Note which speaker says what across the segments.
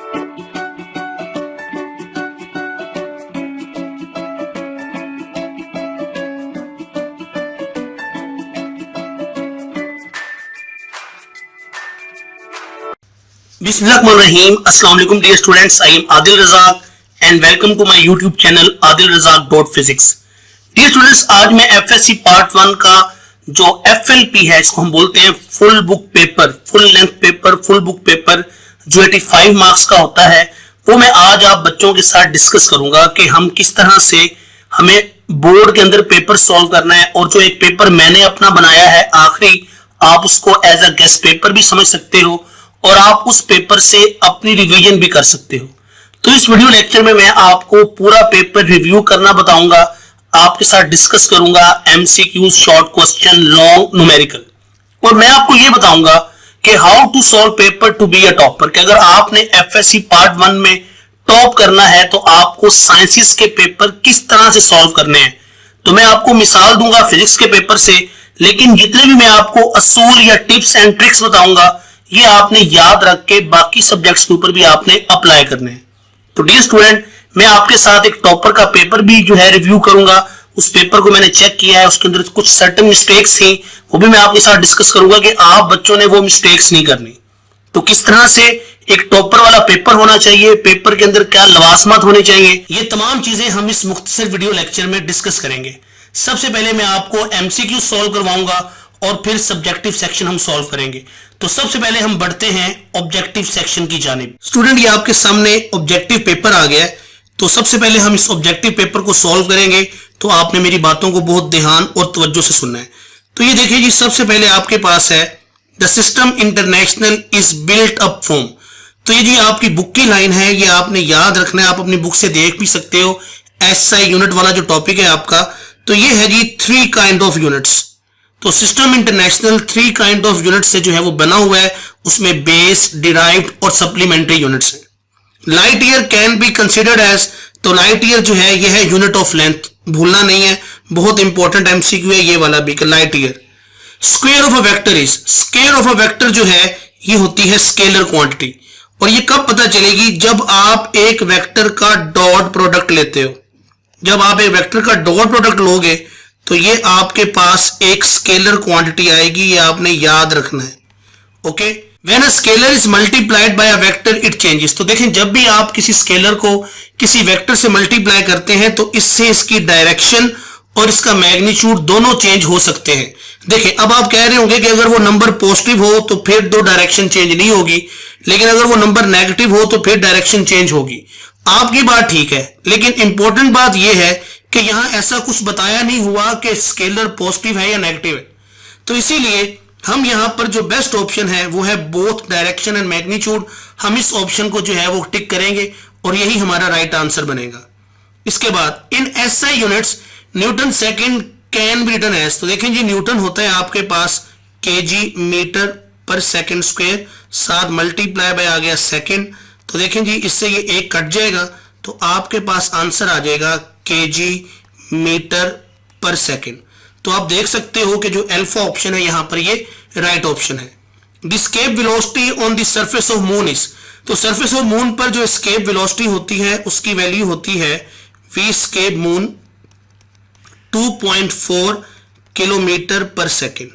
Speaker 1: Bismillahirrahmanirrahim. Assalamu alaikum dear students. I am Adil Razak and welcome to my YouTube channel adilrazak.physics. Dear students, आज मैं FSC part 1 का जो FLP है इसको हम बोलते हैं full book paper, full length paper, full book paper जो 85 मार्क्स का होता है वो मैं आज आप बच्चों के साथ डिस्कस करूंगा कि हम किस तरह से हमें बोर्ड के अंदर पेपर सॉल्व करना है। और जो एक पेपर मैंने अपना बनाया है आखिरी, आप उसको एज अ गेस्ट पेपर भी समझ सकते हो और आप उस पेपर से अपनी रिवीजन भी कर सकते हो। तो इस वीडियो लेक्चर में मैं आपको पूरा पेपर रिव्यू करना बताऊंगा, आपके साथ डिस्कस करूंगा MCQ, short question, long, numerical, और मैं आपको ये बताऊंगा कि how to solve paper to be a topper. कि अगर आपने एफएससी पार्ट 1 में टॉप करना है तो आपको साइंसेस के पेपर किस तरह से सॉल्व करने हैं। तो मैं आपको मिसाल दूंगा फिजिक्स के पेपर से, लेकिन जितने भी मैं आपको असूल या टिप्स एंड ट्रिक्स बताऊंगा ये आपने याद रख के बाकी सब्जेक्ट्स के ऊपर भी आपने अप्लाई करने हैं। तो डियर स्टूडेंट, मैं आपके साथ एक टॉपर का पेपर भी जो है रिव्यू करूंगा। उस पेपर को मैंने चेक किया है, उसके अंदर कुछ सर्टेन मिस्टेक्स थी, वो भी मैं आपके साथ डिस्कस करूंगा कि आप बच्चों ने वो मिस्टेक्स नहीं करनी। तो किस तरह से एक टॉपर वाला पेपर होना चाहिए, पेपर के अंदर क्या लवाजमात होने चाहिए, ये तमाम चीजें हम इस मुख्तसर वीडियो लेक्चर में डिस्कस करेंगे। सबसे पहले मैं आपको एमसीक्यू सॉल्व करवाऊंगा और फिर सब्जेक्टिव सेक्शन हम सॉल्व करेंगे। तो सबसे पहले हम बढ़ते हैं ऑब्जेक्टिव सेक्शन की जानिब। स्टूडेंट, ये आपके सामने ऑब्जेक्टिव पेपर आ गया है। तो सबसे पहले हम इस ऑब्जेक्टिव पेपर को सॉल्व करेंगे, तो आपने मेरी बातों को बहुत ध्यान और तवज्जो से सुनना है। तो ये देखिए जी, सबसे पहले आपके पास है the system international is built up from. तो ये जी आपकी बुक की लाइन है, ये आपने याद रखना है, आप अपनी बुक से देख भी सकते हो। एसआई यूनिट वाला जो टॉपिक है आपका, तो ये है जी 3 काइंड ऑफ यूनिट्स। तो system international 3 kind of unit से जो है वो बना हुआ है, उसमें बेस, डिराइव्ड और सप्लीमेंट्री यूनिट्स हैं। Light year can be considered as, तो लाइट ईयर जो है ये है यूनिट ऑफ लेंथ, भूलना नहीं है, बहुत इंपॉर्टेंट एमसीक्यू है ये वाला भी, light year. Square of a vector is, square of a vector जो है ये होती है स्केलर क्वांटिटी। और ये कब पता चलेगी? जब आप एक वेक्टर का डॉट प्रोडक्ट लेते हो। जब आप एक वेक्टर का डॉट प्रोडक्ट लोगे तो ये आपके पास एक स्केलर क्वांटिटी आएगी, ये आपने याद रखना है। Okay, when a scalar is multiplied by a vector it changes. तो देखें, जब भी आप किसी स्केलर को किसी वेक्टर से मल्टीप्लाई करते हैं तो इससे इसकी डायरेक्शन और इसका मैग्नीट्यूड दोनों चेंज हो सकते हैं। देखें, अब आप कह रहे होंगे कि अगर वो नंबर पॉजिटिव हो तो फिर दो डायरेक्शन चेंज नहीं होगी, लेकिन अगर वो नंबर नेगेटिव हो तो फिर डायरेक्शन चेंज होगी। आपकी बात ठीक है, लेकिन इंपॉर्टेंट बात यह है कि यहां ऐसा कुछ बताया नहीं हुआ कि स्केलर पॉजिटिव है या नेगेटिव है। तो इसीलिए हम यहां पर जो बेस्ट ऑप्शन है वो है बोथ डायरेक्शन एंड मैग्नीट्यूड। हम इस ऑप्शन को जो है वो टिक करेंगे और यही हमारा राइट आंसर बनेगा। इसके बाद इन SI units newton second can be written as. तो देखें जी, न्यूटन होता है आपके पास KG metre per second square, साथ मल्टीप्लाई बाय आ गया सेकंड। तो देखें जी, इससे ये एक कट जाएगा तो आपके पास आंसर आ जाएगा केजी मीटर पर सेकंड। तो आप देख सकते हो कि जो अल्फा ऑप्शन है यहां पर ये राइट ऑप्शन है। The escape velocity on the surface of moon is. तो सरफेस ऑफ मून पर जो एस्केप वेलोसिटी होती है उसकी वैल्यू होती है वी एस्केप मून 2.4 किलोमीटर पर सेकंड।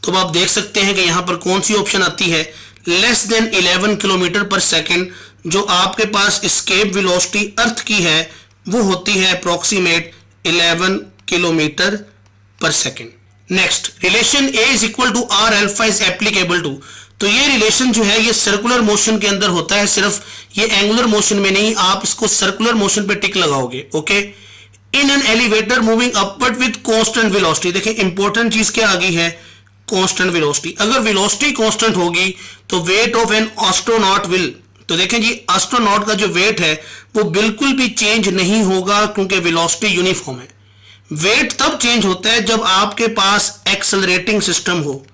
Speaker 1: तो आप देख सकते हैं कि यहां पर कौन सी ऑप्शन आती है, लेस देन 11 किलोमीटर पर सेकंड। जो आपके पास एस्केप वेलोसिटी अर्थ की है वो होती है approximate 11 kilometre per second. Next, relation A is equal to R alpha is applicable to. तो ये रिलेशन जो है ये सर्कुलर मोशन के अंदर होता है, सिर्फ ये एंगुलर मोशन में नहीं, आप इसको सर्कुलर मोशन पे टिक लगाओगे। Okay, in an elevator moving upward with constant velocity. देखिए, इंपॉर्टेंट चीज क्या आ गई है, कांस्टेंट वेलोसिटी। अगर वेलोसिटी कांस्टेंट होगी तो weight of an astronaut will. तो देखें जी, एस्ट्रोनॉट का जो वेट है वो बिल्कुल भी चेंज नहीं होगा क्योंकि वेलोसिटी यूनिफॉर्म है। वेट तब चेंज होता है जब आपके पास एक्सेलरेटिंग सिस्टम हो।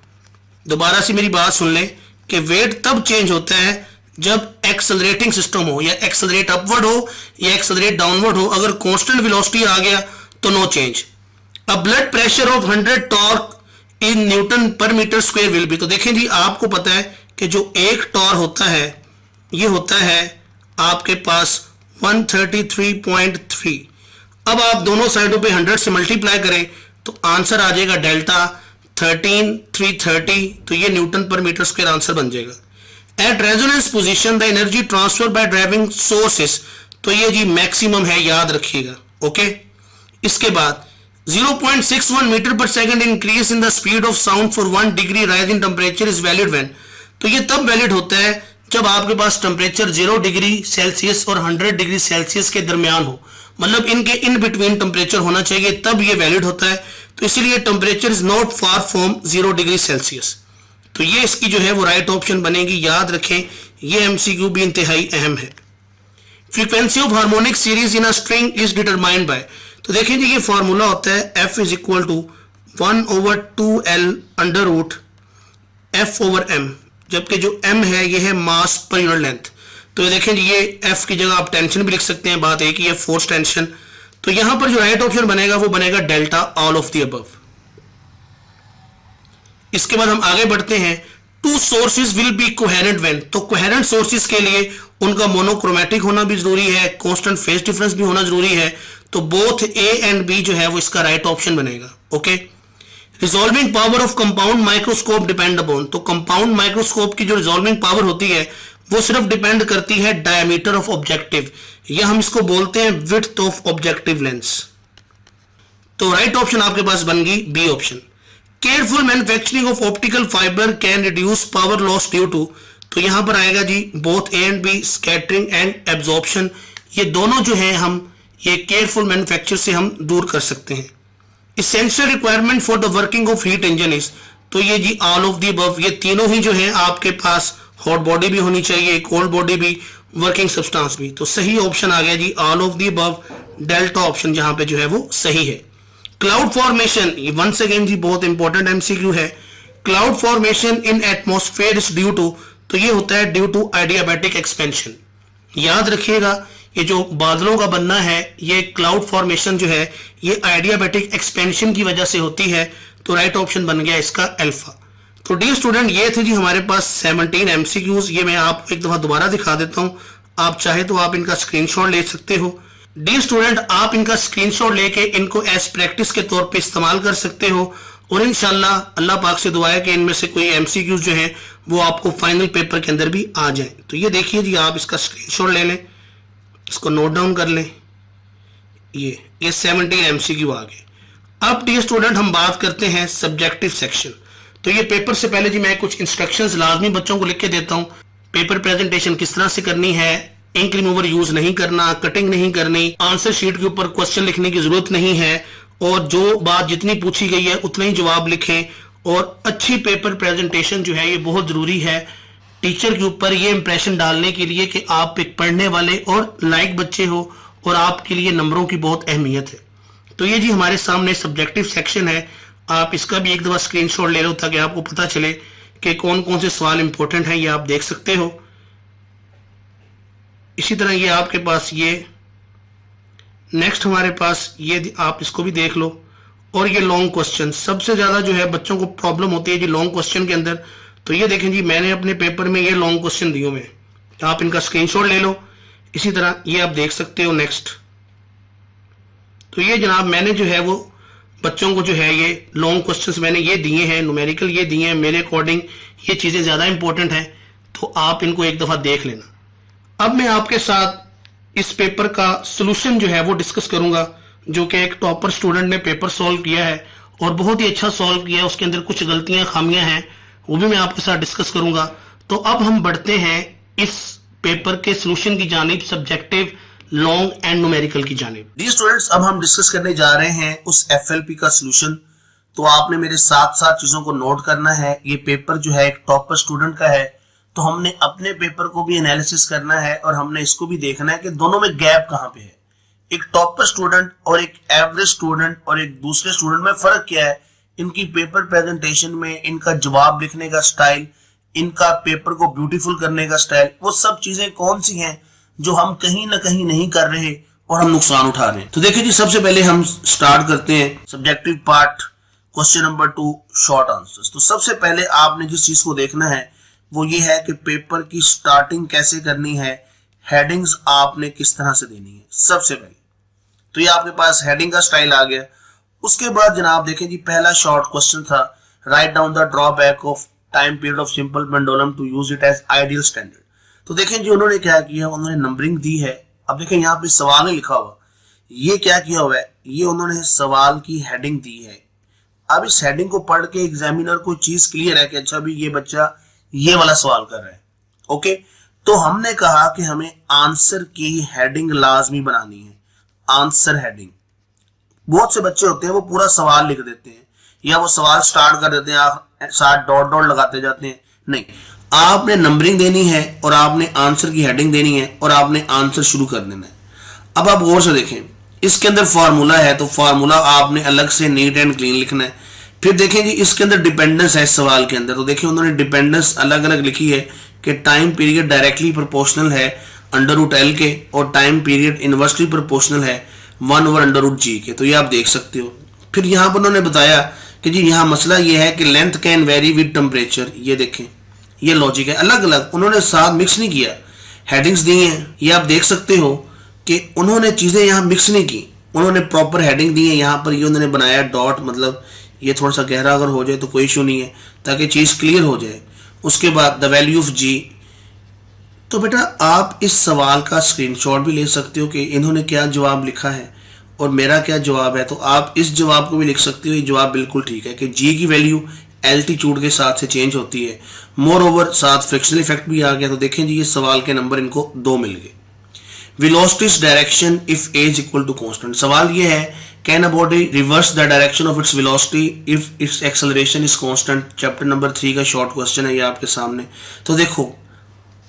Speaker 1: दोबारा से मेरी बात सुन लें कि वेट तब चेंज होता है जब एक्सेलरेटिंग सिस्टम हो, या एक्सेलरेट अपवर्ड हो या एक्सेलरेट डाउनवर्ड हो। अगर कांस्टेंट वेलोसिटी आ गया तो no change. A blood pressure of 100 torque in newton per metre square will be. तो देखें जी, आपको पता है कि जो एक टॉर होता है ये होता है आपके पास 133.3। अब आप दोनों साइडों पे 100 से मल्टीप्लाई करें तो आंसर आ जाएगा डेल्टा 13,330। तो ये Newton per metre square answer बन जाएगा। At resonance position the energy transfer by driving sources, तो ये जी मैक्सिमम है, याद रखिएगा। ओके, इसके बाद 0.61 metre per second increase in the speed of sound for 1 degree rise in temperature is valid when, तो ये तब वैलिड होता है जब आपके पास टेम्परेचर 0 डिग्री सेल्सियस और 100 डिग्री सेल्सियस के दरमियान हो, मतलब इनके इन बिटवीन टेम्परेचर होना चाहिए, तब ये वैलिड होता है। तो इसीलिए temperature is not far from 0 degree Celsius. तो ये इसकी जो है वो राइट ऑप्शन बनेगी। याद रखें, ये एमसीक्यू भी इंतहाई अहम है। Frequency of harmonic series in a string is determined by, तो देखें जी ये फॉर्मूला होता है F is equal to 1/2L under root F/m, जबकि जो m है ये है मास पर यूनिट लेंथ। तो ये देखें जी ये F की जगह आप टेंशन भी लिख सकते हैं, बात एक ही है, फोर्स टेंशन। तो यहां पर जो राइट ऑप्शन बनेगा वो बनेगा delta all of the above. इसके बाद हम आगे बढ़ते हैं। Two sources will be coherent when, तो कोहेरेंट सोर्सेज के लिए उनका मोनोक्रोमेटिक होना भी जरूरी है, कांस्टेंट फेज डिफरेंस भी होना जरूरी है। तो बोथ A एंड B जो है वो इसका राइट ऑप्शन बनेगा। Okay, resolving power of compound microscope depend upon, तो कंपाउंड माइक्रोस्कोप की जो रिजॉल्विंग पावर होती है वो सिर्फ डिपेंड करती है डायमीटर ऑफ ऑब्जेक्टिव, या हम इसको बोलते हैं विड्थ ऑफ ऑब्जेक्टिव लेंस। तो राइट ऑप्शन आपके पास बन गई B option. Careful manufacturing of optical fibre can reduce power loss due to, तो यहां पर आएगा जी both A and B, scattering and absorption. ये दोनों जो है हम ये केयरफुल मैन्युफैक्चर से हम दूर कर सकते हैं। Essential requirement for the working of heat engine is, तो ये जी ऑल ऑफ द अबव। ये तीनों ही जो है आपके पास हॉट बॉडी भी होनी चाहिए, कोल्ड बॉडी भी, वर्किंग सब्सटेंस भी। तो सही ऑप्शन आ गया जी all of the above, delta option जहां पे जो है वो सही है। क्लाउड फॉर्मेशन, ये वंस अगेन जी बहुत इंपॉर्टेंट एमसीक्यू है। Cloud formation in atmosphere is due to, तो ये होता है ड्यू टू एडियाबैटिक एक्सपेंशन। याद रखिएगा ये जो बादलों का बनना है ये क्लाउड फॉर्मेशन जो है ये एडियाबैटिक एक्सपेंशन की वजह से होती है। तो राइट ऑप्शन बन गया इसका अल्फा। तो डियर स्टूडेंट ये थे जी हमारे पास 17 एमसीक्यूज। ये मैं आपको एक दफा दोबारा दिखा देता हूं, आप चाहे तो आप इनका स्क्रीनशॉट ले सकते हो। डियर स्टूडेंट आप इनका स्क्रीनशॉट लेके इनको एज प्रैक्टिस के तौर पे इस्तेमाल कर सकते हो और इंशाल्लाह अल्लाह पाक से दुआ है कि इनमें से कोई एमसीक्यूज जो हैं वो आपको फाइनल पेपर के अंदर भी आ जाए। तो ये देखिए जी आप इसका स्क्रीनशॉट ले लें, इसको नोट डाउन कर लें। ये 17 एमसीक्यू आ गए। अब डियर स्टूडेंट हम बात करते हैं सब्जेक्टिव सेक्शन। तो ये पेपर से पहले जी मैं कुछ इंस्ट्रक्शंस लाजमी बच्चों को लिख के देता हूं। पेपर प्रेजेंटेशन किस तरह से करनी है, इंक रिमूवर यूज नहीं करना, कटिंग नहीं करनी, आंसर शीट के ऊपर क्वेश्चन लिखने की जरूरत नहीं है और जो बात जितनी पूछी गई है उतना ही जवाब लिखें। और अच्छी पेपर प्रेजेंटेशन जो है ये बहुत जरूरी है टीचर के ऊपर ये इंप्रेशन डालने के लिए कि आप एक पढ़ने वाले और लाइक बच्चे हो और आपके लिए नंबरों की बहुत अहमियत है। तो ये जी हमारे सामने सब्जेक्टिव सेक्शन है, आप इसका भी एक दफा स्क्रीनशॉट ले लो ताकि आपको पता चले कि कौन कौन से सवाल इंपॉर्टेंट हैं, ये आप देख सकते हो। इसी तरह ये आपके पास ये नेक्स्ट हमारे पास ये आप इसको भी देख लो। और ये लॉन्ग क्वेश्चन सबसे ज्यादा जो है बच्चों को प्रॉब्लम होती है जी लॉन्ग क्वेश्चन के अंदर। तो ये देखें जी मैंने अपने पेपर में ये लॉन्ग क्वेश्चन दिए हुए हैं, आप इनका स्क्रीनशॉट ले लो। इसी तरह ये आप देख सकते हो नेक्स्ट। तो ये जनाब मैंने जो है वो बच्चों को जो है ये लॉन्ग क्वेश्चंस मैंने ये दिए हैं, न्यूमेरिकल ये दिए हैं, मेरे अकॉर्डिंग ये चीजें ज्यादा इंपॉर्टेंट हैं तो आप इनको एक दफा देख लेना। अब मैं आपके साथ इस पेपर का सोल्यूशन जो है वो डिस्कस करूंगा, जो कि एक टॉपर स्टूडेंट ने पेपर सॉल्व किया है और बहुत ही अच्छा सॉल्व किया है। उसके अंदर कुछ गलतियां खामियां हैं वो भी मैं आपके साथ डिस्कस करूंगा। तो अब हम बढ़ते हैं इस पेपर के सोल्यूशन की जानिब, सब्जेक्टिव, लॉन्ग एंड न्यूमेरिकल की जानिब।
Speaker 2: डियर स्टूडेंट्स अब हम डिस्कस करने जा रहे हैं उस एफएलपी का सोल्यूशन। तो आपने मेरे साथ साथ चीजों को नोट करना है। ये पेपर जो है एक टॉपर स्टूडेंट का है तो हमने अपने पेपर को भी एनालिसिस करना है और हमने इसको भी देखना है कि दोनों में गैप कहां पे है। एक टॉपर स्टूडेंट और एक एवरेज स्टूडेंट और एक दूसरे स्टूडेंट में फर्क क्या है, इनकी पेपर प्रेजेंटेशन में, इनका जवाब लिखने का स्टाइल, इनका पेपर को ब्यूटीफुल करने का स्टाइल, वो सब चीजें कौन सी हैं जो हम कहीं ना कहीं नहीं कर रहे और हम नुकसान उठा रहे हैं। तो देखिए जी सबसे पहले हम स्टार्ट करते हैं subjective part, question number 2 short answers. तो सबसे पहले आपने जिस चीज को देखना है वो ये है कि पेपर की स्टार्टिंग कैसे करनी है, हेडिंग्स आपने किस तरह से देनी है। सबसे पहले तो ये आपके पास हेडिंग का स्टाइल आ गया। उसके बाद जनाब देखें जी, पहला शॉर्ट क्वेश्चन था, write down the drawback of time period of simple pendulum to use it as ideal standard. तो देखें जी उन्होंने क्या किया, उन्होंने नंबरिंग दी है। अब देखें यहाँ पे सवाल नहीं लिखा हुआ, ये क्या किया हुआ है, ये उन्होंने सवाल की हेडिंग दी है। अब इस हेडिंग को पढ़ के एग्जामिनर को चीज क्लियर है कि अच्छा भी ये बच्चा ये वाला सवाल कर रहा है। ओके, तो हमने कहा कि हमें आंसर की हेडिंग लाजमी बनानी है। आंसर हेडिंग, बहुत से बच्चे होते हैं वो पूरा सवाल लिख देते हैं या वो सवाल स्टार्ट कर देते हैं, आप साथ डॉट डॉट लगाते जाते हैं। नहीं, आपने नंबरिंग देनी है और आपने आंसर की हेडिंग देनी है और आपने आंसर शुरू कर देना है। अब आप गौर से देखें, इसके अंदर फार्मूला है तो फार्मूला आपने अलग से नीट एंड क्लीन लिखना है। फिर देखें जी इसके अंदर डिपेंडेंस है इस सवाल के अंदर, तो देखिए उन्होंने डिपेंडेंस अलग अलग लिखी है कि टाइम पीरियड डायरेक्टली प्रोपोर्शनल है √L के और टाइम पीरियड इनवर्सली प्रोपोर्शनल है 1/√G के। तो ये आप देख सकते हो। फिर यहाँ पर उन्होंने बताया कि जी यहाँ मसला ये है कि length can very with temperature. ये देखें, ये लॉजिक है, अलग अलग उन्होंने साथ मिक्स नहीं किया। हेडिंग्स दी हैं, ये आप देख सकते हो कि उन्होंने चीजें यहाँ मिक्स नहीं की, उन्होंने प्रॉपर हेडिंग दी है। यहाँ पर ये उन्होंने बनाया डॉट, मतलब ये थोड़ा सा गहरा अगर हो जाए तो कोई इशू नहीं है, ताकि चीज क्लियर हो जाए। उसके बाद द वैल्यू ऑफ G। तो बेटा आप इस सवाल का स्क्रीनशॉट भी ले सकते हो कि इन्होंने क्या जवाब लिखा है और मेरा क्या जवाब है, तो आप इस जवाब को भी लिख सकते हो। ये जवाब बिल्कुल ठीक है कि G की वैल्यू एल्टीट्यूड के साथ से चेंज होती है। मोर ओवर साथ फ्रिक्शनल इफेक्ट भी आ गया। तो देखें जी ये सवाल के नंबर इनको 2 मिल गए। Velocity direction if as equal to constant. सवाल ये है, can a body reverse the direction of its velocity if its acceleration is constant. Chapter number 3 का शॉर्ट क्वेश्चन है ये आपके सामने। तो देखो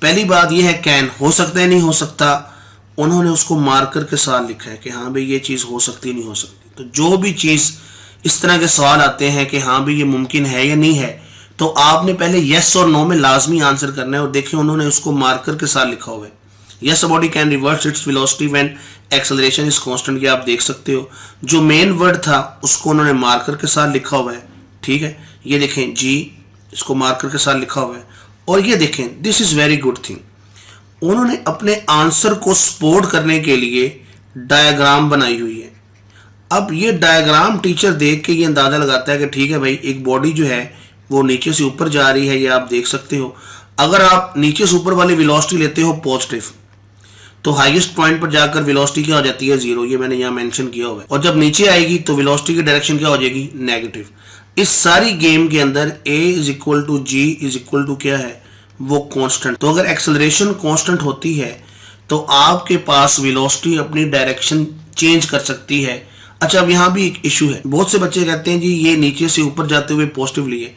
Speaker 2: पहली बात ये है, कैन हो सकता है नहीं हो सकता, उन्होंने उसको मार्कर के साथ लिखा है कि हाँ भाई ये चीज हो सकती नहीं हो सकती। तो जो भी चीज इस तरह के सवाल आते हैं कि हाँ भाई ये मुमकिन है या नहीं है, तो आपने पहले यस और नो में लाजमी आंसर करना है। और देखिए उन्होंने उसको मार्कर के साथ लिखा हुआ है, yes a body can reverse its velocity when acceleration is constant. ये आप देख सकते हो। जो मेन वर्ड था उसको उन्होंने मार्कर के साथ लिखा हुआ है, ठीक है। ये देखें जी, इसको मार्कर के साथ लिखा हुआ है। और ये देखें, this is very good thing, उन्होंने अपने आंसर को सपोर्ट करने के लिए डायग्राम बनाई हुई है। अब ये डायग्राम टीचर देख के ये अंदाजा लगाता है कि ठीक है भाई एक बॉडी जो है वो नीचे से ऊपर जा रही है, ये आप देख सकते हो। अगर आप नीचे से ऊपर वाली वेलोसिटी लेते हो पॉजिटिव, तो हाईएस्ट पॉइंट पर जाकर वेलोसिटी क्या हो जाती है 0, ये मैंने यहाँ मेंशन किया हुआ है। और जब नीचे आएगी तो वेलोसिटी की डायरेक्शन क्या हो जाएगी, नेगेटिव। इस सारी गेम के अंदर A = G = क्या है, वो कांस्टेंट। तो अगर एक्सेलरेशन कांस्टेंट होती है तो आपके पास वेलोसिटी अपनी डायरेक्शन चेंज कर सकती है। अच्छा, अब यहाँ भी एक इशू है, बहुत से बच्चे कहते हैं जी ये नीचे से ऊपर जाते हुए पॉजिटिव लिए।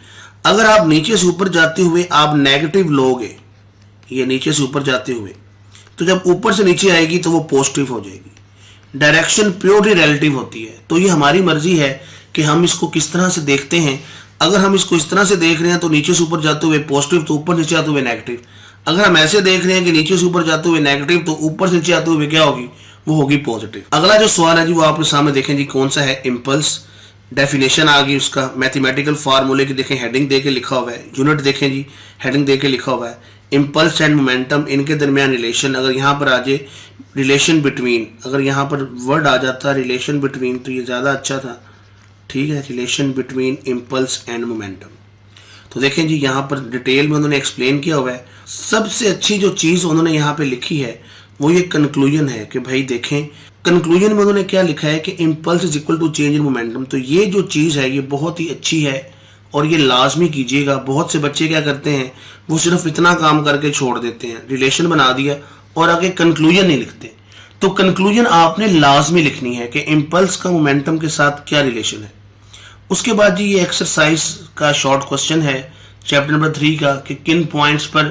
Speaker 2: अगर आप नीचे से ऊपर जाते हुए आप नेगेटिव लोगे, ये नीचे से ऊपर जाते हुए, तो जब ऊपर से नीचे आएगी तो वो पॉजिटिव हो जाएगी। डायरेक्शन प्योरली रिलेटिव होती है। तो ये हमारी मर्जी है कि हम इसको किस तरह से देखते हैं। अगर हम इसको इस तरह से देख रहे हैं तो नीचे से ऊपर जाते हुए पॉजिटिव, तो ऊपर नीचे आते हुए नेगेटिव। अगर हम ऐसे देख रहे हैं कि नीचे से ऊपर जाते हुए नेगेटिव, तो ऊपर से नीचे आते हुए क्या होगी, वो होगी पॉजिटिव। अगला जो सवाल है जी वो आपके सामने देखें जी, कौन सा है, इम्पल्स। डेफिनेशन आ गई उसका, मैथमेटिकल फार्मूले की देखें, हेडिंग दे के लिखा हुआ है। यूनिट देखें जी, हेडिंग दे के लिखा हुआ है। इम्पल्स एंड मोमेंटम, इनके दरमियान रिलेशन। अगर यहाँ पर आ जाए रिलेशन बिटवीन, अगर यहाँ पर वर्ड आ जाता रिलेशन बिटवीन तो ये ज़्यादा अच्छा था, ठीक है। Relation between impulse and momentum. तो देखें जी यहाँ पर डिटेल में उन्होंने एक्सप्लेन किया हुआ है। सबसे अच्छी जो चीज़ उन्होंने यहाँ पे लिखी है वो ये कंक्लूजन है कि भाई देखें कंक्लूजन में उन्होंने क्या लिखा है कि impulse is equal to change in momentum. तो ये जो चीज़ है ये बहुत ही अच्छी है और ये लाजमी कीजिएगा। बहुत से बच्चे क्या करते हैं, वो सिर्फ इतना काम करके छोड़ देते हैं, रिलेशन बना दिया और आगे कंक्लूजन नहीं लिखते। तो कंक्लूजन आपने लाजमी लिखनी है कि इम्पल्स का मोमेंटम के साथ क्या रिलेशन है। उसके बाद जी ये एक्सरसाइज का शॉर्ट क्वेश्चन है चैप्टर नंबर 3 का कि किन पॉइंट्स पर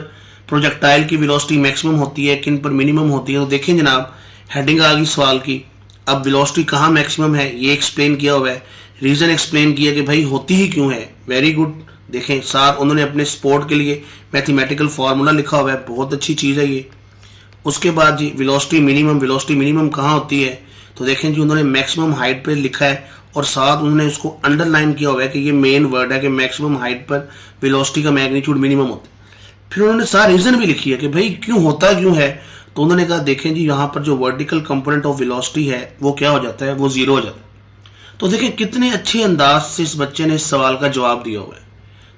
Speaker 2: प्रोजेक्टाइल की वेलोसिटी मैक्सिमम होती है, किन पर मिनिमम होती है। तो देखें जनाब, हेडिंग आ गई सवाल की। अब वेलोसिटी कहाँ मैक्सिमम है ये एक्सप्लेन किया हुआ है, रीजन एक्सप्लेन किया कि भाई होती ही क्यों है। Very good. देखें साथ उन्होंने अपने स्पोर्ट के लिए मैथमेटिकल फार्मूला लिखा हुआ है, बहुत अच्छी चीज़ है ये। उसके बाद जी वेलोसिटी मिनिमम कहाँ होती है, तो देखें जी उन्होंने मैक्सिमम हाइट पर लिखा है और साथ उन्होंने उसको अंडरलाइन किया हुआ है कि ये मेन वर्ड है कि मैक्सिमम हाइट पर वेलोसिटी का मैग्नीट्यूड मिनिमम होता है। फिर उन्होंने सारा रीजन भी लिखी है कि भाई क्यों होता क्यों है। तो उन्होंने कहा देखें जी यहाँ पर जो वर्टिकल कंपोनेंट ऑफ वेलोसिटी है वो क्या हो जाता है, वो जीरो हो जाता है। तो देखें कितने अच्छे अंदाज से इस बच्चे ने इस सवाल का जवाब दिया हुआ है।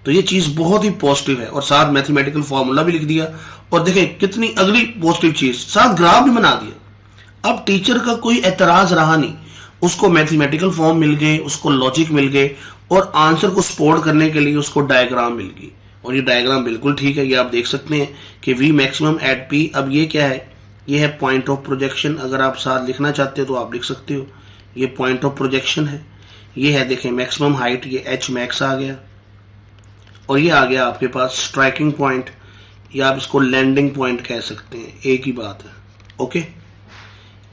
Speaker 2: तो ये चीज बहुत ही पॉजिटिव है और साथ मैथमेटिकल फॉर्मूला भी लिख दिया और देखें कितनी अगली पॉजिटिव चीज, साथ ग्राफ भी बना दिया। अब टीचर का कोई एतराज रहा नहीं, उसको मैथमेटिकल फॉर्म मिल गए, उसको लॉजिक मिल गए और आंसर को सपोर्ट करने के लिए उसको डायग्राम मिल गई। और ये डायग्राम बिल्कुल ठीक है, ये आप देख सकते हैं कि V मैक्सिमम एट P। अब ये क्या है, ये है पॉइंट ऑफ प्रोजेक्शन। अगर आप साथ लिखना चाहते हो तो आप लिख सकते हो, ये पॉइंट ऑफ प्रोजेक्शन है। ये है देखें मैक्सिमम हाइट, ये H मैक्स आ गया और ये आ गया आपके पास स्ट्राइकिंग पॉइंट, या आप इसको लैंडिंग पॉइंट कह सकते हैं, एक ही बात है। ओके,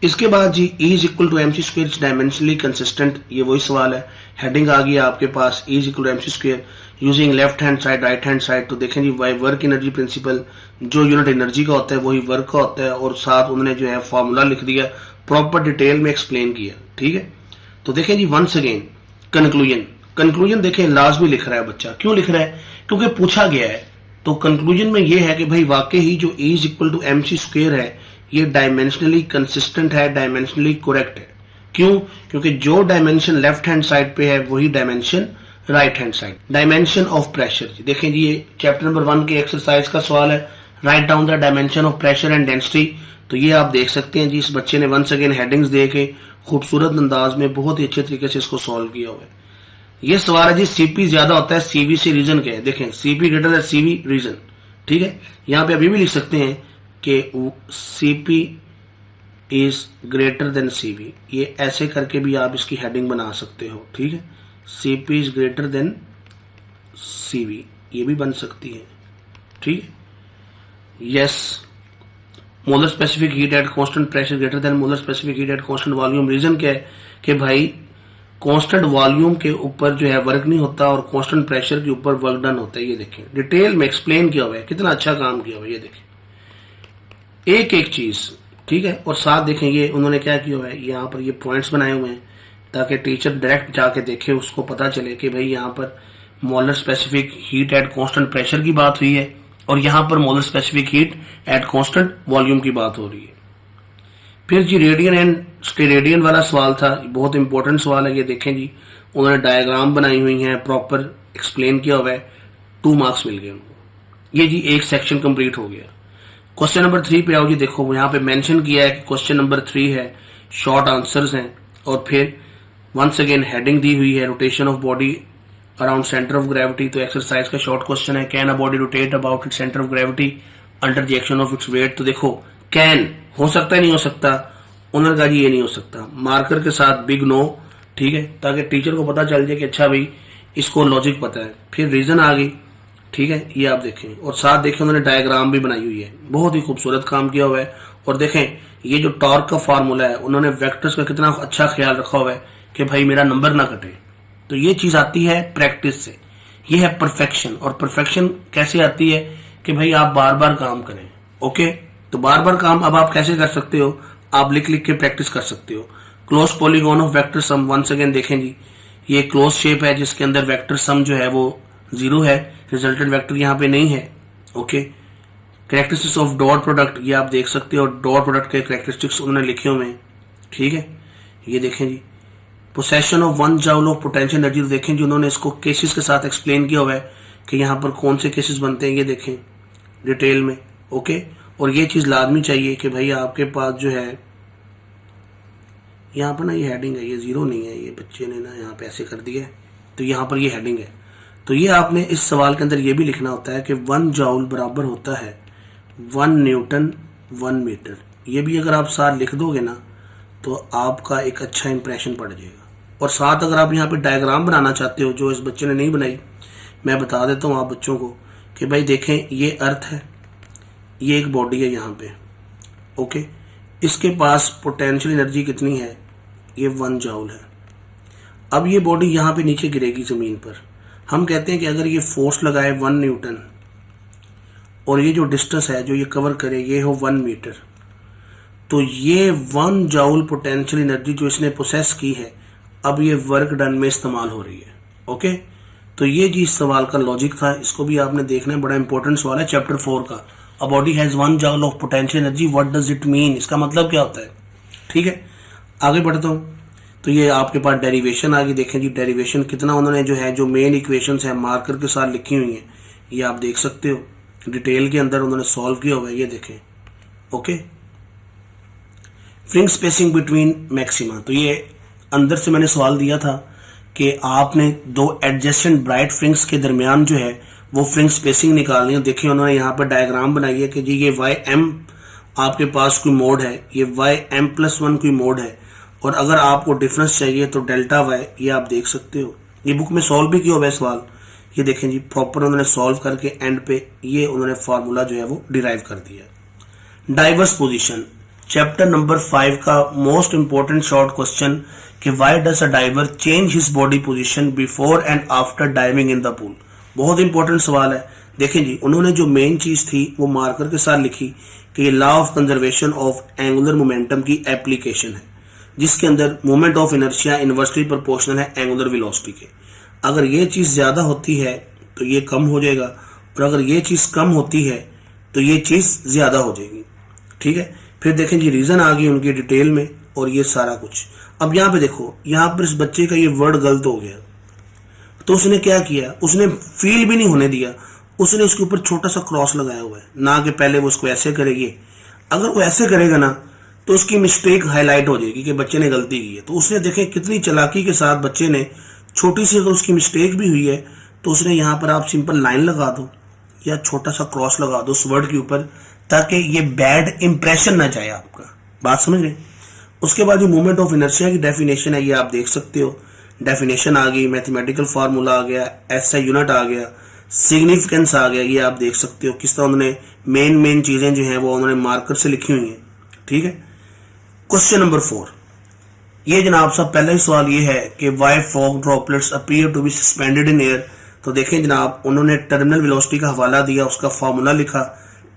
Speaker 2: इसके बाद जी E is equal to MC square dimensionally consistent, ये वही सवाल है। हेडिंग आ गई आपके पास E is equal to MC square using left hand side right hand side. तो देखें जी वाई वर्क एनर्जी प्रिंसिपल, जो यूनिट एनर्जी का होता है वही वर्क का होता है और साथ उन्होंने जो है फॉर्मूला लिख दिया, प्रॉपर डिटेल में एक्सप्लेन किया। ठीक है, तो देखें जी वंस अगेन कंक्लूजन देखें लाजमी लिख रहा है बच्चा। क्यों लिख रहा है, क्योंकि पूछा गया है। तो कंक्लूजन में ये है कि भाई वाकई ही जो E is equal to MC square है ये डायमेंशनली कंसिस्टेंट है, डायमेंशनली करेक्ट है। क्यों, क्योंकि जो डायमेंशन लेफ्ट हैंड साइड पे है वही dimension right hand side. Dimension of pressure, देखें जी ये चैप्टर नंबर 1 के एक्सरसाइज का सवाल है, right down the dimension of pressure and density. तो ये आप देख सकते हैं जी, इस बच्चे ने वंस अगेन हेडिंग्स दे के खूबसूरत अंदाज में बहुत ही अच्छे तरीके से इसको सॉल्व किया हुआ है। ये सवाल है जी CP ज्यादा होता है CV से, रीजन क्या है। देखें CP greater than CV, reason. ठीक है, यहाँ पे अभी भी लिख सकते हैं कि CP is greater than CV, ये ऐसे करके भी आप इसकी हेडिंग बना सकते हो। ठीक है, CP is greater than CV, ये भी बन सकती है। ठीक है, yes. Molar specific heat at constant pressure greater than molar specific heat at constant volume. Reason क्या है कि भाई कांस्टेंट वॉल्यूम के ऊपर जो है वर्क नहीं होता और कांस्टेंट प्रेशर के ऊपर वर्क डन होता है। ये देखें डिटेल में एक्सप्लेन किया हुआ है, कितना अच्छा काम किया हुआ है। ये देखें एक एक चीज, ठीक है। और साथ देखें ये उन्होंने क्या किया हुआ है, यहाँ पर ये पॉइंट्स बनाए हुए हैं ताकि टीचर डायरेक्ट जाके देखे, उसको पता चले कि भाई यहाँ पर molar specific heat at constant pressure की बात हुई है और यहाँ पर molar specific heat at constant volume की बात हो रही है। फिर जी रेडियन एंड स्टेरेडियन वाला सवाल था, बहुत इंपॉर्टेंट सवाल है। ये देखें जी उन्होंने डायग्राम बनाई हुई है, प्रॉपर एक्सप्लेन किया हुआ है, 2 मार्क्स मिल गए उनको। ये जी एक सेक्शन कंप्लीट हो गया। क्वेश्चन नंबर 3 पे आओ जी, देखो यहाँ पे मेंशन किया है कि क्वेश्चन नंबर 3 है, शॉर्ट आंसर्स हैं और फिर वंस अगेन हेडिंग दी हुई है rotation of body around centre of gravity. तो एक्सरसाइज का शॉर्ट क्वेश्चन है, can a body rotate about its centre of gravity under the action of its weight. तो देखो कैन हो सकता है, नहीं हो सकता, उन्होंने कहा जी ये नहीं हो सकता, मार्कर के साथ बिग नो। ठीक है, ताकि टीचर को पता चल जाए कि अच्छा भाई इसको लॉजिक पता है। फिर रीजन आ गई, ठीक है, ये आप देखें और साथ देखें उन्होंने डायग्राम भी बनाई हुई है, बहुत ही खूबसूरत काम किया हुआ है। और देखें ये जो टॉर्क का फार्मूला है, उन्होंने वेक्टर्स का कितना अच्छा ख्याल रखा हुआ है कि भाई मेरा नंबर ना कटे। तो ये चीज आती है प्रैक्टिस से, ये है परफेक्शन। और परफेक्शन कैसे आती है कि भाई आप बार बार काम करें। ओके, तो बार बार काम अब आप कैसे कर सकते हो, आप लिख लिख के प्रैक्टिस कर सकते हो। Close polygon of vector sum, once again देखें जी ये क्लोज शेप है जिसके अंदर वेक्टर सम जो है वो 0 है, रिजल्टेंट वेक्टर यहाँ पे नहीं है। Okay, characteristics of dot product, ये आप देख सकते हो, डॉट प्रोडक्ट के कैरेक्टरिस्टिक्स उन्होंने लिखे हुए हैं। ठीक है, ये देखें जी possession of 1 joule of potential energy. तो देखें जी उन्होंने इसको केसेस के साथ एक्सप्लेन किया हुआ है कि यहाँ पर कौन से केसेस बनते हैं, ये देखें डिटेल में। ओके, और ये चीज लाजमी चाहिए कि भाई आपके पास जो है यहाँ पर ना ये हेडिंग है, ये 0 नहीं है, ये बच्चे ने ना यहाँ पे ऐसे कर दिया है, तो यहाँ पर ये हेडिंग है। तो ये आपने इस सवाल के अंदर ये भी लिखना होता है कि 1 जूल बराबर होता है 1 न्यूटन 1 मीटर। ये भी अगर आप साथ लिख दोगे ना तो आपका एक अच्छा इंप्रेशन पड़ जाएगा। और साथ अगर आप यहाँ पे डायग्राम बनाना चाहते हो, जो इस बच्चे ने नहीं बनाई, मैं बता देता हूँ आप बच्चों को कि भाई देखें ये अर्थ है, ये एक बॉडी है यहाँ पे। ओके, इसके पास पोटेंशियल एनर्जी कितनी है, ये 1 जूल है। अब ये बॉडी यहाँ पे नीचे गिरेगी जमीन पर, हम कहते हैं कि अगर ये फोर्स लगाए 1 न्यूटन और ये जो डिस्टेंस है जो ये कवर करे ये हो 1 मीटर, तो ये 1 जूल पोटेंशियल एनर्जी जो इसने प्रोसेस की है अब ये वर्क डन में इस्तेमाल हो रही है। ओके, तो ये जी इस सवाल का लॉजिक था, इसको भी आपने देखना है, बड़ा इंपॉर्टेंट सवाल है चैप्टर 4 का। A body has 1 joule of potential energy, what does it mean, इसका मतलब क्या होता है। ठीक है, आगे बढ़ता हूँ। तो ये आपके पास डेरिवेशन आ गई। देखें जी डेरिवेशन कितना उन्होंने जो है जो मेन इक्वेशंस है मार्कर के साथ लिखी हुई हैं, ये आप देख सकते हो डिटेल के अंदर उन्होंने सॉल्व किया हुआ है, ये देखें। Okay, fringe spacing between maxima, तो ये अंदर से मैंने सवाल दिया था कि आपने दो एडजेसेंट ब्राइट फ्रिंग्स के दरमियान जो है वो फ्रिंज स्पेसिंग निकालनी है। देखिए उन्होंने यहाँ पर डायग्राम बनाई है कि जी ये वाई एम आपके पास कोई मोड है, ये वाई एम प्लस 1 कोई मोड है, और अगर आपको डिफरेंस चाहिए तो डेल्टा वाई, ये आप देख सकते हो। ये बुक में सॉल्व भी किया हुआ है सवाल, ये देखें जी प्रॉपर उन्होंने सॉल्व करके एंड पे ये उन्होंने फार्मूला जो है वो डिराइव कर दिया। डाइवर्स पोजीशन, चैप्टर नंबर 5 का मोस्ट इंपॉर्टेंट शॉर्ट क्वेश्चन कि why does a diver change his body position before and after diving in the pool. बहुत इंपॉर्टेंट सवाल है। देखें जी उन्होंने जो मेन चीज थी वो मार्कर के साथ लिखी कि ये law of conservation of angular momentum की एप्लीकेशन है, जिसके अंदर moment of inertia inversely proportional है एंगुलर वेलोसिटी के। अगर ये चीज ज्यादा होती है तो ये कम हो जाएगा, और अगर ये चीज कम होती है तो ये चीज ज्यादा हो जाएगी। ठीक है, फिर देखें जी रीजन आ गई उनकी डिटेल में और ये सारा कुछ। अब यहाँ पे देखो, यहाँ पर इस बच्चे का ये वर्ड गलत हो गया, तो उसने क्या किया, उसने फील भी नहीं होने दिया, उसने इसके ऊपर छोटा सा क्रॉस लगाया हुआ है, ना कि पहले वो उसको ऐसे करेगी। अगर वो ऐसे करेगा ना तो उसकी मिस्टेक हाईलाइट हो जाएगी कि बच्चे ने गलती की है। तो उसने देखे कितनी चालाकी के साथ बच्चे ने, छोटी सी अगर उसकी मिस्टेक भी हुई है तो उसने यहाँ पर आप सिंपल लाइन लगा दो या छोटा सा क्रॉस लगा दो उस वर्ड के ऊपर, ताकि ये बैड इंप्रेशन ना जाए आपका। बात समझ रहे। उसके बाद जो मूवमेंट ऑफ इनर्शिया की डेफिनेशन है ये आप देख सकते हो, डेफिनेशन आ गई, मैथमेटिकल फार्मूला आ गया, एसआई यूनिट आ गया, सिग्निफिकेंस आ गया, ये आप देख सकते हो किस तरह उन्होंने मेन चीजें जो हैं वो उन्होंने मार्कर से लिखी हुई हैं। ठीक है, क्वेश्चन नंबर 4, ये जनाब साहब पहला ही सवाल ये है कि why fog droplets appear to be suspended in air. तो देखें जनाब उन्होंने टर्मिनल वेलोसिटी का हवाला दिया, उसका फार्मूला लिखा,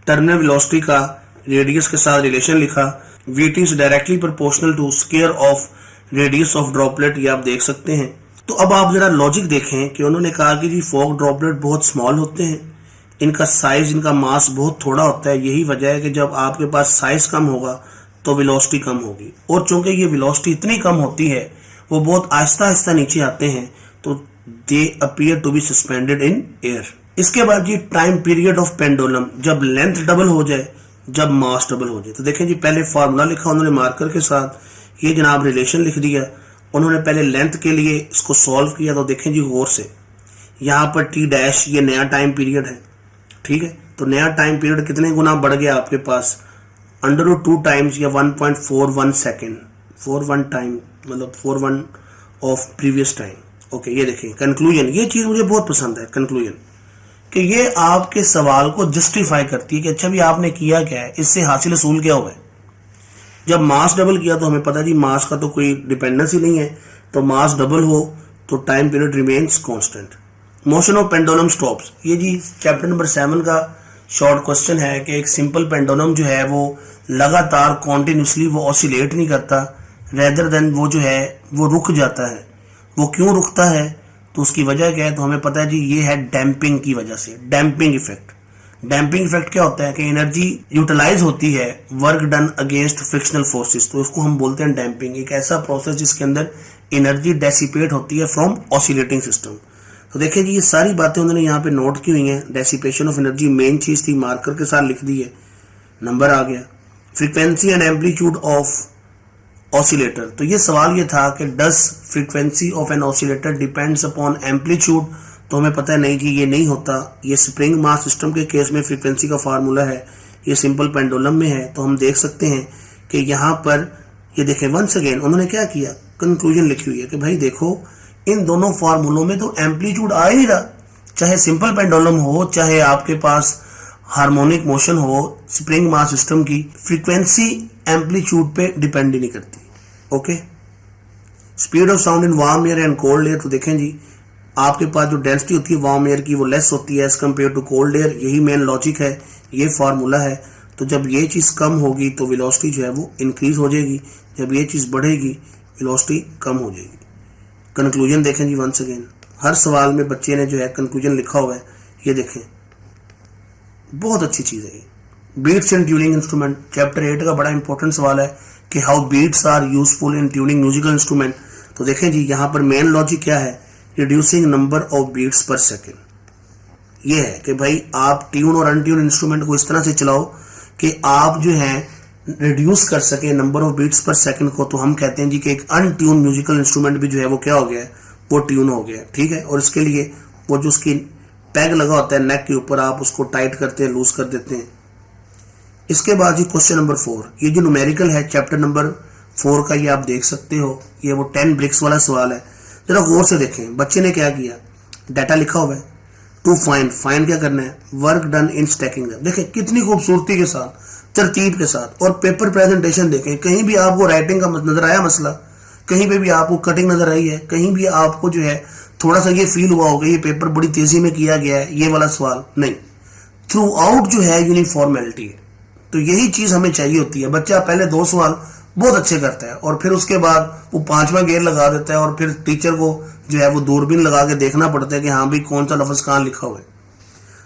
Speaker 2: टर्मिनल वेलोसिटी का रेडियस के साथ रिलेशन लिखा, VT is directly proportional to square of radius of droplet, ये आप देख सकते हैं। तो अब आप जरा लॉजिक देखें कि उन्होंने कहा कि जी फॉग ड्रॉपलेट बहुत स्मॉल होते हैं, इनका साइज, इनका मास बहुत थोड़ा होता है। यही वजह है कि जब आपके पास साइज कम होगा तो वेलोसिटी कम होगी, और चूंकि ये वेलोसिटी इतनी कम होती है वो बहुत आहिस्ता आहिस्ता नीचे आते हैं, तो they appear to be suspended in air. इसके बाद जी टाइम पीरियड ऑफ पेंडुलम, जब लेंथ डबल हो जाए, जब मास डबल हो जाए। तो देखें जी पहले फार्मूला लिखा उन्होंने मार्कर के साथ, ये जनाब रिलेशन लिख दिया। उन्होंने पहले लेंथ के लिए इसको सॉल्व किया, तो देखें जी गौर से, यहाँ पर टी डैश ये नया टाइम पीरियड है। ठीक है, तो नया टाइम पीरियड कितने गुना बढ़ गया आपके पास, √2 टाइम्स या 1.41 सेकेंड, 41 टाइम मतलब 41 ऑफ प्रीवियस टाइम। ओके, ये देखिए कंक्लूजन, ये चीज मुझे बहुत पसंद है कंक्लूजन, कि ये आपके सवाल को जस्टिफाई करती है कि अच्छा भी आपने किया क्या है, इससे हासिल असूल क्या हुआ है। जब मास डबल किया तो हमें पता जी मास का तो कोई डिपेंडेंस ही नहीं है, तो मास डबल हो तो time period remains constant. Motion of pendulum stops, ये जी चैप्टर नंबर 7 का शॉर्ट क्वेश्चन है कि एक सिंपल पेंडुलम जो है वो लगातार कॉन्टिन्यूसली वो ऑसिलेट नहीं करता, रेदर देन वो जो है वो रुक जाता है। वो क्यों रुकता है, तो उसकी वजह क्या है, तो हमें पता है जी ये है डैम्पिंग की वजह से, डैम्पिंग इफेक्ट। डैम्पिंग इफेक्ट क्या होता है कि एनर्जी यूटिलाइज होती है work done against frictional forces, तो उसको हम बोलते हैं डैम्पिंग। एक ऐसा प्रोसेस जिसके अंदर एनर्जी डेसिपेट होती है फ्रॉम ऑसिलेटिंग सिस्टम। तो देखिए जी ये सारी बातें उन्होंने यहाँ पे नोट की हुई हैं। डेसिपेशन ऑफ एनर्जी मेन चीज थी, मार्कर के साथ लिख दी है, नंबर आ गया। Frequency and amplitude of oscillator, तो ये सवाल ये था कि does frequency of an oscillator depends upon amplitude, तो हमें पता है नहीं जी ये नहीं होता। ये स्प्रिंग मास सिस्टम के केस में फ्रीक्वेंसी का फार्मूला है, ये सिंपल पेंडुलम में है। तो हम देख सकते हैं कि यहाँ पर ये देखें वंस अगेन उन्होंने क्या किया, कंक्लूजन लिखी हुई है कि भाई देखो इन दोनों फार्मूलों में तो एम्पलीट्यूड आ ही नहीं रहा, चाहे सिंपल पेंडुलम हो चाहे आपके पास हार्मोनिक मोशन हो, स्प्रिंग मास सिस्टम की फ्रीक्वेंसी एम्पलीट्यूड पे डिपेंड ही नहीं करती। Okay, speed of sound in warm air and cold air, तो देखें जी आपके पास जो डेंसिटी होती है वार्म एयर की वो लेस होती है as compare to cold air, यही मेन लॉजिक है, ये फार्मूला है। तो जब ये चीज कम होगी तो वेलोसिटी जो है वो इंक्रीज हो जाएगी, जब ये चीज बढ़ेगी वेलोसिटी कम हो जाएगी। कंक्लूजन देखें जी वंस अगेन, हर सवाल में बच्चे ने जो है कंक्लूजन लिखा हुआ है, ये देखें बहुत अच्छी चीज है ये। Beats in tuning instrument, chapter 8 का बड़ा इंपॉर्टेंट सवाल है कि how beats are useful in tuning musical instrument. तो देखें जी, यहाँ पर मेन लॉजिक क्या है, reducing number of beats per second. ये है कि भाई आप ट्यून और अनट्यून इंस्ट्रूमेंट को इस तरह से चलाओ कि आप जो है रिड्यूस कर सके नंबर ऑफ बीट्स पर सेकंड को। तो हम कहते हैं जी कि एक अनट्यून म्यूजिकल इंस्ट्रूमेंट भी जो है वो क्या हो गया है, वो ट्यून हो गया है। ठीक है, और इसके लिए वो जो उसकी पैग लगा होता है नेक के ऊपर, आप उसको टाइट करते हैं, लूज कर देते हैं। इसके बाद जी क्वेश्चन नंबर 4, ये जो न्यूमेरिकल है चैप्टर नंबर 4 का, ये आप देख सकते हो, ये वो 10 ब्रिक्स वाला सवाल है। जरा गौर से देखें बच्चे ने क्या किया, डाटा लिखा हुआ है टू फाइंड क्या करना है, वर्क डन इन स्टैकिंग। देखें कितनी खूबसूरती के साथ, तरतीब के साथ, और पेपर प्रेजेंटेशन देखें, कहीं भी आपको राइटिंग का नजर आया मसला, कहीं पे भी आपको कटिंग नजर आई है, कहीं भी आपको जो है थोड़ा सा ये फील हुआ होगा ये पेपर बड़ी तेजी में किया गया है, ये वाला सवाल नहीं, थ्रू आउट जो है यूनिफॉर्मेलिटी है। तो यही चीज हमें चाहिए होती है। बच्चा पहले 2 सवाल बहुत अच्छे करता है और फिर उसके बाद वो 5वां गेयर लगा देता है और फिर टीचर को जो है वो दूरबीन लगा के देखना पड़ता है कि हाँ भाई कौन सा लफ्ज कहाँ लिखा हुआ है।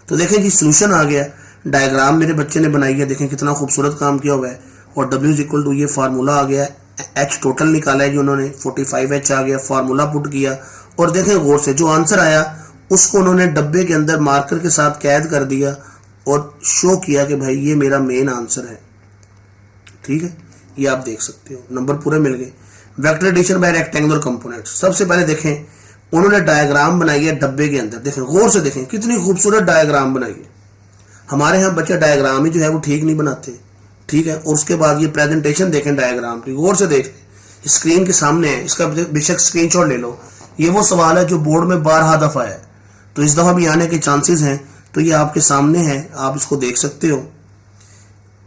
Speaker 2: तो देखें जी सोल्यूशन आ गया, डायग्राम मेरे बच्चे ने बनाई है, देखें कितना खूबसूरत काम किया हुआ है। और W इक्वल टू ये फार्मूला आ गया, H टोटल निकाला है जी उन्होंने, 45H आ गया, फार्मूला पुट किया और देखें गौर से जो आंसर आया उसको उन्होंने डब्बे के अंदर मार्कर के साथ कैद कर दिया और शो किया कि भाई ये मेरा मेन आंसर है। ठीक है, ये आप देख सकते हो, नंबर पूरे मिल गए। Vector addition by rectangular component, सबसे पहले देखें उन्होंने डायग्राम बनाई है डब्बे के अंदर, देखें गौर से देखें कितनी खूबसूरत डायग्राम बनाई है। हमारे यहाँ बच्चे डायग्राम ही जो है वो ठीक नहीं बनाते। ठीक है, और उसके बाद ये प्रेजेंटेशन देखें डायग्राम की, गौर से देख लें, स्क्रीन के सामने है, इसका बेशक स्क्रीनशॉट ले लो। ये वो सवाल है जो बोर्ड में 12 दफा है, तो इस दफा भी आने के चांसेस हैं। तो ये आपके सामने है, आप इसको देख सकते हो,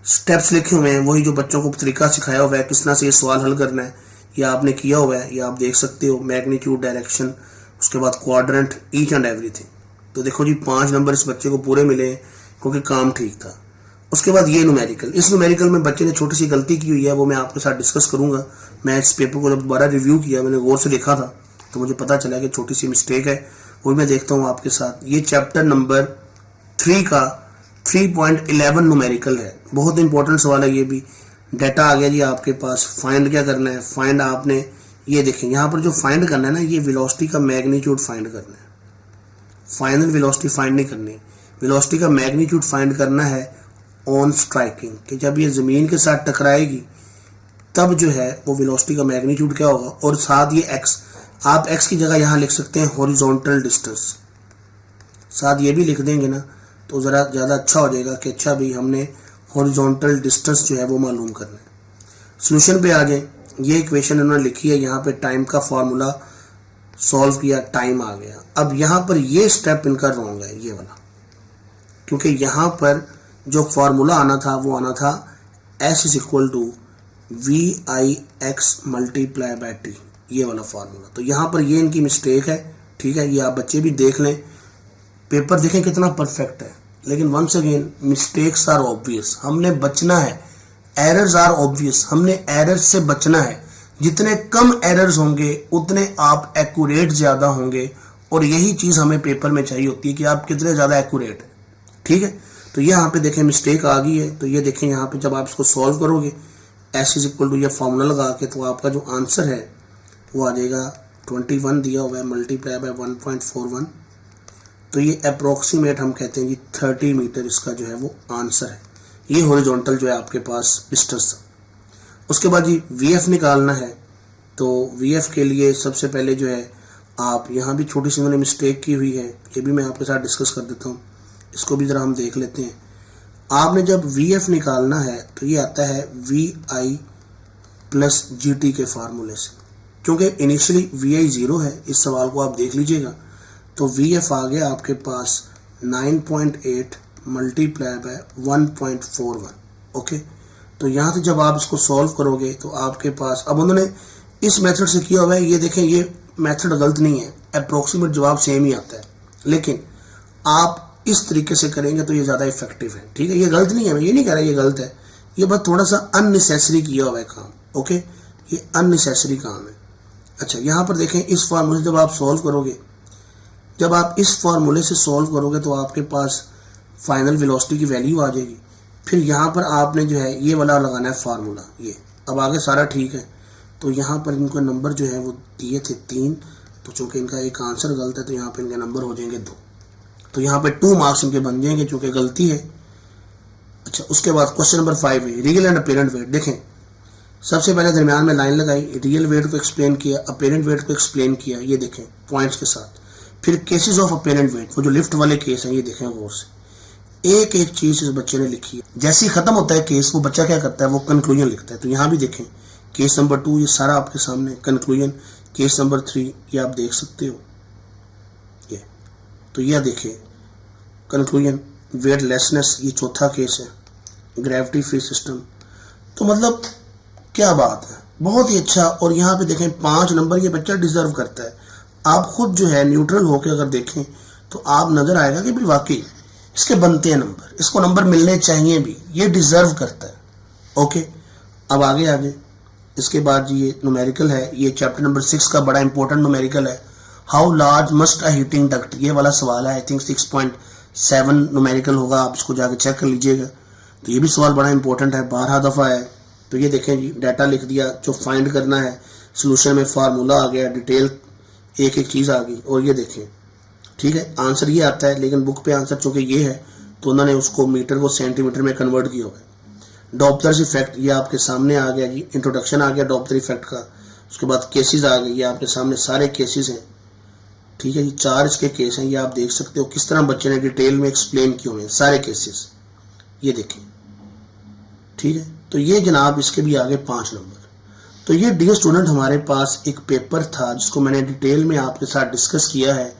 Speaker 2: स्टेप्स लिखे हुए हैं, वही जो बच्चों को तरीका सिखाया हुआ है किस तरह से ये सवाल हल करना है, ये आपने किया हुआ है, ये आप देख सकते हो, मैग्नीट्यूड, डायरेक्शन, उसके बाद क्वाड्रेंट, ईच एंड एवरीथिंग। तो देखो जी 5 नंबर इस बच्चे को पूरे मिले क्योंकि काम ठीक था। उसके बाद ये न्यूमेरिकल, इस न्यूमेरिकल में बच्चे ने छोटी सी गलती की हुई है, वो मैं आपके साथ डिस्कस करूंगा। मैं इस पेपर को जब दोबारा रिव्यू किया, मैंने गौर से देखा था तो मुझे पता चला कि छोटी सी मिस्टेक है, वो मैं देखता हूँ आपके साथ। ये चैप्टर नंबर 3 का 3.11 न्यूमेरिकल है, बहुत इंपॉर्टेंट सवाल है ये भी। डाटा आ गया जी आपके पास, फाइंड क्या करना है, फाइंड आपने ये देखें यहाँ पर जो फाइंड करना है ना, ये वेलोसिटी का मैग्नीट्यूड फाइंड करना है, फाइनल वेलोसिटी फाइंड नहीं करनी, वेलोसिटी का मैग्नीट्यूड फाइंड करना है ऑन स्ट्राइकिंग, कि जब ये जमीन के साथ टकराएगी तब जो है वो वेलोसिटी का मैग्नीट्यूड क्या होगा। और साथ ये एक्स, आप एक्स की जगह यहाँ लिख सकते हैं हॉरिजॉन्टल डिस्टेंस, साथ ये भी लिख देंगे ना तो ज़रा ज़्यादा अच्छा हो जाएगा कि अच्छा भी हमने हॉरिजॉन्टल डिस्टेंस जो है वो मालूम करना है। सोल्यूशन पे आ जाए, ये इक्वेशन उन्होंने लिखी है, यहाँ पे टाइम का फार्मूला सॉल्व किया, टाइम आ गया। अब यहाँ पर ये स्टेप इनका रॉन्ग है, ये वाला, क्योंकि यहाँ पर जो फार्मूला आना था वो आना था S is equal to VIX multiply by T, ये वाला फार्मूला। तो यहाँ पर ये इनकी मिस्टेक है। ठीक है, ये आप बच्चे भी देख लें, पेपर देखें कितना परफेक्ट है, लेकिन once again mistakes are obvious, हमने बचना है, एरर्स आर ऑब्वियस, हमने एरर्स से बचना है। जितने कम एरर्स होंगे उतने आप एक्यूरेट ज़्यादा होंगे, और यही चीज़ हमें पेपर में चाहिए होती है कि आप कितने ज़्यादा एक्यूरेट हैं। ठीक है, तो यहाँ पे देखें मिस्टेक आ गई है, तो ये देखें यहाँ पे जब आप इसको सॉल्व करोगे S इज इक्वल टू ये फार्मूला लगा के, तो आपका जो आंसर है वो आ जाएगा 21 दिया हुआ है मल्टीप्लाई बाय 1.41, तो ये अप्रोक्सीमेट हम कहते हैं जी 30 मीटर इसका जो है वो आंसर है। ये हॉरिजॉन्टल जो है आपके पास डिस्टेंस। उसके बाद जी VF निकालना है, तो VF के लिए सबसे पहले जो है आप यहाँ भी छोटी सी मैंने मिस्टेक की हुई है, ये भी मैं आपके साथ डिस्कस कर देता हूँ, इसको भी ज़रा हम देख लेते हैं। आपने जब VF निकालना है तो ये आता है VI प्लस GT के फार्मूले से, क्योंकि इनिशियली VI 0 है, इस सवाल को आप देख लीजिएगा। तो VF आ गया आपके पास 9.8 मल्टीप्लाई बाय 1.41। ओके, तो यहाँ से जब आप इसको सॉल्व करोगे तो आपके पास, अब उन्होंने इस मेथड से किया हुआ है, ये देखें ये मेथड गलत नहीं है, अप्रोक्सीमेट जवाब सेम ही आता है, लेकिन आप इस तरीके से करेंगे तो ये ज़्यादा इफेक्टिव है। ठीक है, ये गलत नहीं है, मैं ये नहीं कह रहा ये गलत है, ये बस थोड़ा सा अननेसेसरी किया हुआ है काम। ओके, ये अननेसेसरी काम है। अच्छा, यहाँ पर देखें इस फार्मूले जब आप सॉल्व करोगे, जब आप इस फार्मूले से सॉल्व करोगे तो आपके पास फाइनल वेलोसिटी की वैल्यू आ जाएगी। फिर यहाँ पर आपने जो है ये वाला लगाना है फार्मूला, ये। अब आगे सारा ठीक है। तो यहाँ पर इनको नंबर जो है वो दिए थे 3, तो चूँकि इनका एक आंसर गलत है तो यहाँ पे इनके नंबर हो जाएंगे 2। तो यहाँ पे 2 मार्क्स इनके बन जाएंगे चूँकि गलती है। अच्छा, उसके बाद क्वेश्चन नंबर 5 है रियल एंड अपेरेंट वेट। देखें, सबसे पहले दरमियान में लाइन लगाई, रियल वेट को एक्सप्लेन किया, अपेरेंट वेट को एक्सप्लेन किया, ये देखें पॉइंट्स के साथ। फिर केसेस ऑफ अपेरेंट वेट, वो जो लिफ्ट वाले केस हैं, ये देखें गौर से। एक एक चीज इस बच्चे ने लिखी है। जैसे ही खत्म होता है केस, वो बच्चा क्या करता है, वो कंक्लूजन लिखता है। तो यहाँ भी देखें केस नंबर 2, ये सारा आपके सामने कंक्लूजन। केस नंबर 3 ये आप देख सकते हो, ये। तो यह देखें कंक्लूजन। वेट लेसनेस ये चौथा केस है, ग्रेविटी फ्री सिस्टम। तो मतलब क्या बात है, बहुत ही अच्छा। और यहाँ पे देखें 5 नंबर ये बच्चा डिजर्व करता है। आप खुद जो है न्यूट्रल होकर अगर देखें तो आप नजर आएगा कि भाई वाकई इसके बनते हैं नंबर, इसको नंबर मिलने चाहिए भी, ये डिजर्व करता है। ओके, अब आगे इसके बाद ये न्यूमेरिकल है, ये चैप्टर नंबर 6 का बड़ा इंपॉर्टेंट न्यूमेरिकल है। How large must a heating duct, ये वाला सवाल है। आई थिंक 6.7 न्यूमेरिकल होगा, आप इसको जाके चेक कर लीजिएगा। तो ये भी सवाल बड़ा इंपॉर्टेंट है, 12 दफ़ा है। तो ये देखें जी, डाटा लिख दिया, जो फाइंड करना है, सोल्यूशन में फार्मूला आ गया, डिटेल एक एक चीज़ आ गई। और ये देखें, ठीक है, आंसर ये आता है, लेकिन बुक पे आंसर चूंकि ये है तो उन्होंने उसको मीटर को सेंटीमीटर में कन्वर्ट किया हुआ है। डॉप्लर इफेक्ट ये आपके सामने आ गया जी, इंट्रोडक्शन आ गया डॉप्लर इफेक्ट का। उसके बाद केसेस आ गए, ये आपके सामने सारे केसेस हैं, ठीक है जी। 4 इसके केस हैं, ये आप देख सकते हो किस तरह बच्चे ने डिटेल में एक्सप्लेन किए हुए हैं सारे केसेस, ये देखें, ठीक है। तो ये जनाब इसके भी आगे 5 नंबर। तो ये डियर स्टूडेंट हमारे पास एक पेपर था जिसको मैंने डिटेल में आपके साथ डिस्कस किया है।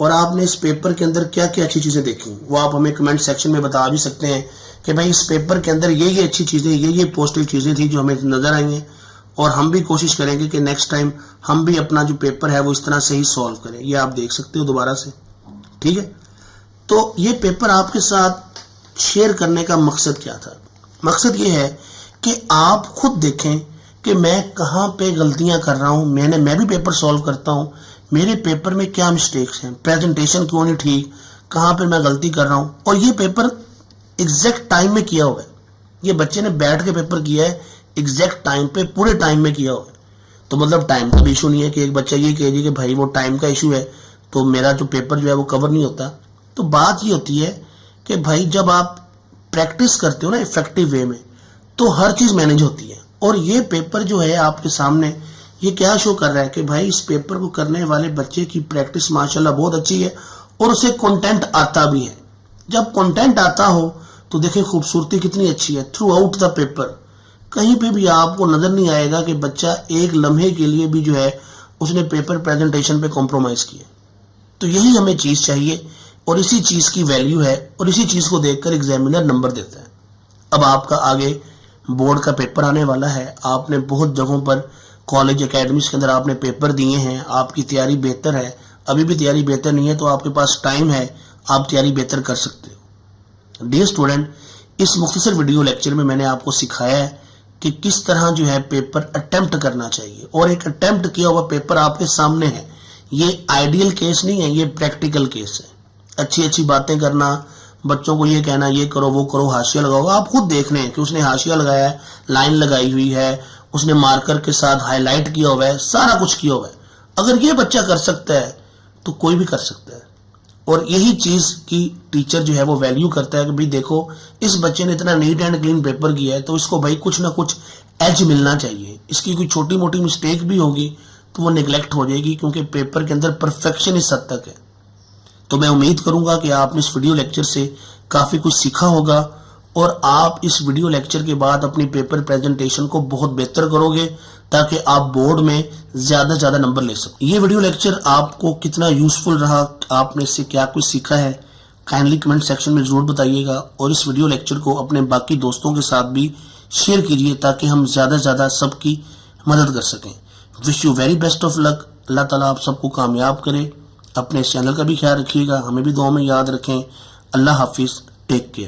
Speaker 2: और आपने इस पेपर के अंदर क्या क्या अच्छी चीज़ें देखी वो आप हमें कमेंट सेक्शन में बता भी सकते हैं कि भाई इस पेपर के अंदर ये अच्छी चीज़ें, ये पॉजिटिव चीज़ें थी जो हमें नज़र आई हैं। और हम भी कोशिश करेंगे कि नेक्स्ट टाइम हम भी अपना जो पेपर है वो इस तरह से ही सॉल्व करें। ये आप देख सकते हो दोबारा से, ठीक है। तो ये पेपर आपके साथ शेयर करने का मकसद क्या था? मकसद ये है कि आप खुद देखें कि मैं कहाँ पे गलतियाँ कर रहा हूँ। मैं भी पेपर सॉल्व करता हूँ, मेरे पेपर में क्या मिस्टेक्स हैं, प्रेजेंटेशन क्यों नहीं ठीक, कहाँ पे मैं गलती कर रहा हूँ। और ये पेपर एग्जैक्ट टाइम में किया हुआ है, ये बच्चे ने बैठ के पेपर किया है एग्जैक्ट टाइम पे, पूरे टाइम में किया हुआ है। तो मतलब टाइम का भी इशू नहीं है कि एक बच्चा ये कहे कि भाई वो टाइम का इशू है तो मेरा जो पेपर जो है वो कवर नहीं होता। तो बात ये होती है कि भाई जब आप प्रैक्टिस करते हो ना इफेक्टिव वे में, तो हर चीज़ मैनेज होती है। और ये पेपर जो है आपके सामने ये क्या शो कर रहा है कि भाई इस पेपर को करने वाले बच्चे की प्रैक्टिस माशाल्लाह बहुत अच्छी है और उसे कंटेंट आता भी है। जब कंटेंट आता हो तो देखिए खूबसूरती कितनी अच्छी है थ्रू आउट द पेपर। कहीं पे भी आपको नज़र नहीं आएगा कि बच्चा एक लम्हे के लिए भी जो है उसने पेपर प्रेजेंटेशन पे कॉम्प्रोमाइज़ किया। तो यही हमें चीज़ चाहिए और इसी चीज़ की वैल्यू है और इसी चीज़ को देखकर एग्जामिनर नंबर देता है। अब आपका आगे बोर्ड का पेपर आने वाला है, आपने बहुत जगहों पर कॉलेज एकेडमीज के अंदर आपने पेपर दिए हैं, आपकी तैयारी बेहतर है। अभी भी तैयारी बेहतर नहीं है तो आपके पास टाइम है, आप तैयारी बेहतर कर सकते हो। डियर स्टूडेंट, इस मुख्तसर वीडियो लेक्चर में मैंने आपको सिखाया है कि किस तरह जो है पेपर अटेम्प्ट करना चाहिए। और एक अटेम्प्ट किया हुआ पेपर आपके सामने है, ये आइडियल केस नहीं है, ये प्रैक्टिकल केस है। अच्छी अच्छी बातें करना, बच्चों को ये कहना ये करो वो करो, हाशिया लगाओ, आप खुद देख रहे हैं कि उसने हाशिया लगाया है, लाइन लगाई हुई है, उसने मार्कर के साथ हाईलाइट किया हुआ है, सारा कुछ किया हुआ है। अगर ये बच्चा कर सकता है तो कोई भी कर सकता है। और यही चीज़ की टीचर जो है वो वैल्यू करता है कि भाई देखो इस बच्चे ने इतना नीट एंड क्लीन पेपर किया है तो इसको भाई कुछ ना कुछ एज मिलना चाहिए। इसकी कोई छोटी मोटी मिस्टेक भी होगी तो वो निगलेक्ट हो जाएगी, क्योंकि पेपर के अंदर परफेक्शन इस हद तक है। तो मैं उम्मीद करूंगा कि आपने इस वीडियो लेक्चर से काफ़ी कुछ सीखा होगा और आप इस वीडियो लेक्चर के बाद अपनी पेपर प्रेजेंटेशन को बहुत बेहतर करोगे ताकि आप बोर्ड में ज़्यादा से ज़्यादा नंबर ले सको। ये वीडियो लेक्चर आपको कितना यूज़फुल रहा, आपने इससे क्या कुछ सीखा है, काइंडली कमेंट सेक्शन में ज़रूर बताइएगा। और इस वीडियो लेक्चर को अपने बाकी दोस्तों के साथ भी शेयर कीजिए ताकि हम ज़्यादा से ज़्यादा सबकी मदद कर सकें। Wish you very best of luck. अल्लाह ताला आप सबको कामयाब करे। अपने चैनल का भी ख्याल रखिएगा, हमें भी दुआ में याद रखें। अल्लाह हाफिज़, टेक केयर।